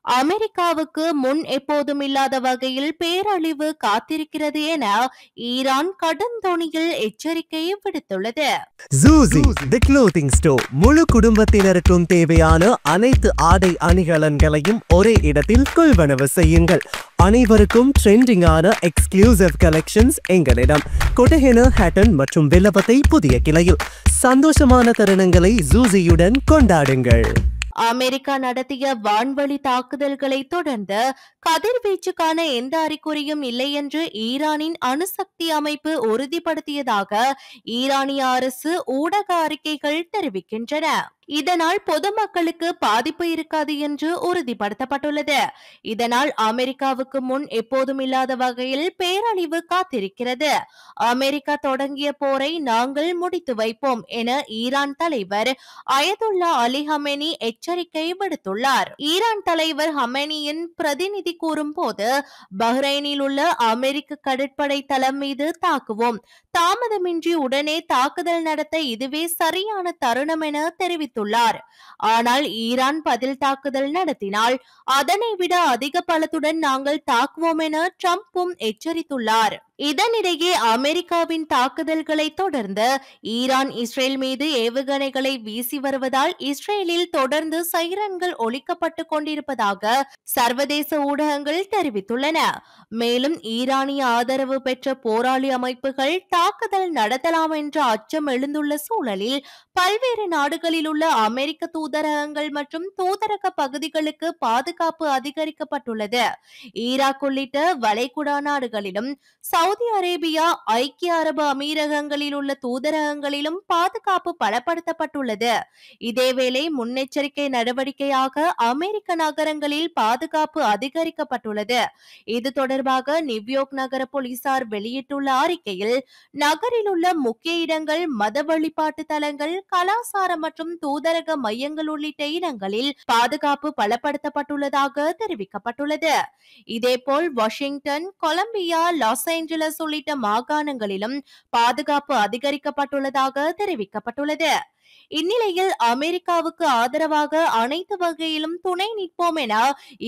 அமெரிக்காவுக்கு முன் எப்போதும் இல்லாத வகையில் பேரழிவு காத்திருக்கிறது என ஈரான் கடுந்தொனியில் எச்சரிக்கை விடுத்துள்ளது. Zuzi, the clothing store. முழு குடும்பத்தினருக்கும் தேவையான அனைத்து ஆடை அணிகலன்களையும் ஒரே இடத்தில் கொள்வனவு செய்யுங்கள். அனைவருக்கும் ட்ரெண்டிங்கான எக்ஸ்க்ளூசிவ் கலெக்ஷன்ஸ் எங்களிடம். கொட்டஹென, ஹேட்டன் மற்றும் வில்லபத்தை புதிய கிளையில். சந்தோஷமான தருணங்களை ஜூசியுடன் கொண்டாடுங்கள். அமெரிக்கா நடத்திய வான்வழி தாக்குதல்களை தொடர்ந்து கதிர்வீச்சுக்கான எந்த அறிகுறியும் இல்லை என்று ஈரானின் அணுசக்தி அமைப்பு உறுதிப்படுத்தியதாக ஈரானிய அரசு ஊடக அறிக்கைகள் தெரிவிக்கின்றன. இதனால் பொதுமக்களுக்கு பாதிப்பு இருக்காது என்று உறுதிப்படுத்தப்பட்டுள்ளது. இதனால் அமெரிக்காவுக்கு முன் எப்போதும் இல்லாத வகையில் பேரழிவு காத்திருக்கிறது. அமெரிக்கா தொடங்கிய போரை நாங்கள் முடித்து வைப்போம் என ஈரான் தலைவர் அயதுல்லா அலி ஹமேனி எச்சரிக்கை விடுத்துள்ளார். ஈரான் தலைவர் ஹமேனியின் பிரதிநிதி கூறும் போது, பஹ்ரைனில் உள்ள அமெரிக்க கடற்படை தளம் மீது தாக்குவோம், தாமதமின்றி உடனே தாக்குதல் நடத்த இதுவே சரியான தருணம் என தெரிவித்துள்ளார். ஆனால் ஈரான் பதில் தாக்குதல் நடத்தினால் அதனை விட அதிக பலத்துடன் நாங்கள் தாக்குவோம் என ட்ரம்பும் எச்சரித்துள்ளார். இதனிடையே அமெரிக்காவின் தாக்குதல்களை தொடர்ந்து ஈரான் இஸ்ரேல் மீது ஏவுகணைகளை வீசி வருவதால் இஸ்ரேலில் தொடர்ந்து சைரன்கள் ஒலிக்கப்பட்டுக் கொண்டிருப்பதாக சர்வதேச ஊடகங்கள் தெரிவித்துள்ளன. மேலும் ஈரானிய ஆதரவு பெற்ற போராளி அமைப்புகள் தாக்குதல் நடத்தலாம் என்ற அச்சம் எழுந்துள்ள சூழலில் பல்வேறு நாடுகளில் உள்ள அமெரிக்க தூதரகங்கள் மற்றும் தூதரக பகுதிகளுக்கு பாதுகாப்பு அதிகரிக்கப்பட்டுள்ளது. ஈராக் உள்ளிட்ட வளைகுடா நாடுகளிலும் சவுதி அரேபியா, ஐக்கிய அரபு அமீரகங்களில் உள்ள தூதரகங்களிலும் பாதுகாப்பு பலப்படுத்தப்பட்டுள்ளது. இதேவேளை முன்னெச்சரிக்கை நடவடிக்கையாக அமெரிக்க நகரங்களில் பாதுகாப்பு அதிகரிக்கப்பட்டுள்ளது. இது தொடர்பாக நியூயார்க் நகர போலீசார் வெளியிட்டுள்ள அறிக்கையில், நகரில் உள்ள முக்கிய இடங்கள், மத வழிபாட்டு தலங்கள், கலாசார மற்றும் தூதரக மையங்கள் உள்ளிட்ட இடங்களில் பாதுகாப்பு பலப்படுத்தப்பட்டுள்ளதாக தெரிவிக்கப்பட்டுள்ளது. இதேபோல் வாஷிங்டன், கொலம்பியா, லாஸ் ஏஞ்சலஸ் உள்ளிட்ட மாகாணங்களிலும் பாதுகாப்பு அதிகரிக்கப்பட்டுள்ளதாக தெரிவிக்கப்பட்டுள்ளது. இந்நிலையில் அமெரிக்காவுக்கு ஆதரவாக அனைத்து வகையிலும் துணை நிற்போம் என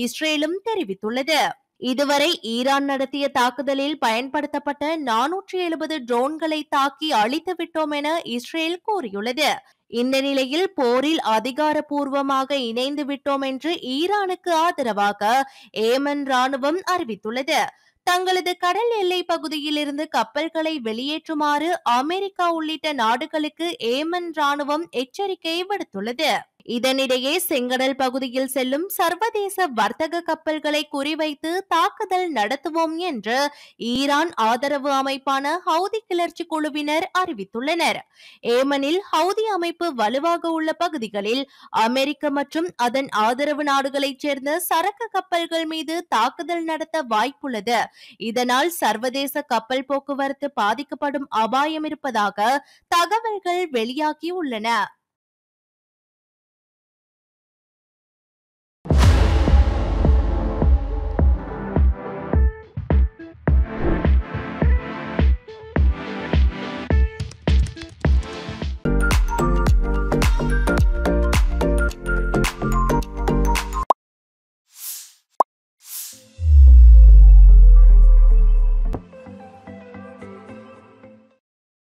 இஸ்ரேலும் தெரிவித்துள்ளது. இதுவரை ஈரான் நடத்திய தாக்குதலில் பயன்படுத்தப்பட்ட 470 ட்ரோன்களை தாக்கி அழித்து விட்டோம் என இஸ்ரேல் கூறியுள்ளது. இந்த நிலையில் போரில் அதிகாரப்பூர்வமாக இணைந்து விட்டோம் என்று ஈரானுக்கு ஆதரவாக ஏமன் ராணுவம் அறிவித்துள்ளது. தங்களது கடல் எல்லை பகுதியில் இருந்து கப்பல்களை வெளியேற்றுமாறு அமெரிக்கா உள்ளிட்ட நாடுகளுக்கு ஏமன் ராணுவம் எச்சரிக்கை விடுத்துள்ளது. இதனிடையே செங்கடல் பகுதியில் செல்லும் சர்வதேச வர்த்தக கப்பல்களை குறிவைத்து தாக்குதல் நடத்துவோம் என்று ஈரான் ஆதரவு அமைப்பான ஹவுதி கிளர்ச்சி குழுவினர் அறிவித்துள்ளனர். ஏமனில் ஹவுதி அமைப்பு வலுவாக உள்ள பகுதிகளில் அமெரிக்க மற்றும் அதன் ஆதரவு நாடுகளைச் சேர்ந்த சரக்கு கப்பல்கள் மீது தாக்குதல் நடத்த வாய்ப்புள்ளது. இதனால் சர்வதேச கப்பல் போக்குவரத்து பாதிக்கப்படும் அபாயம் இருப்பதாக தகவல்கள் வெளியாகியுள்ளன.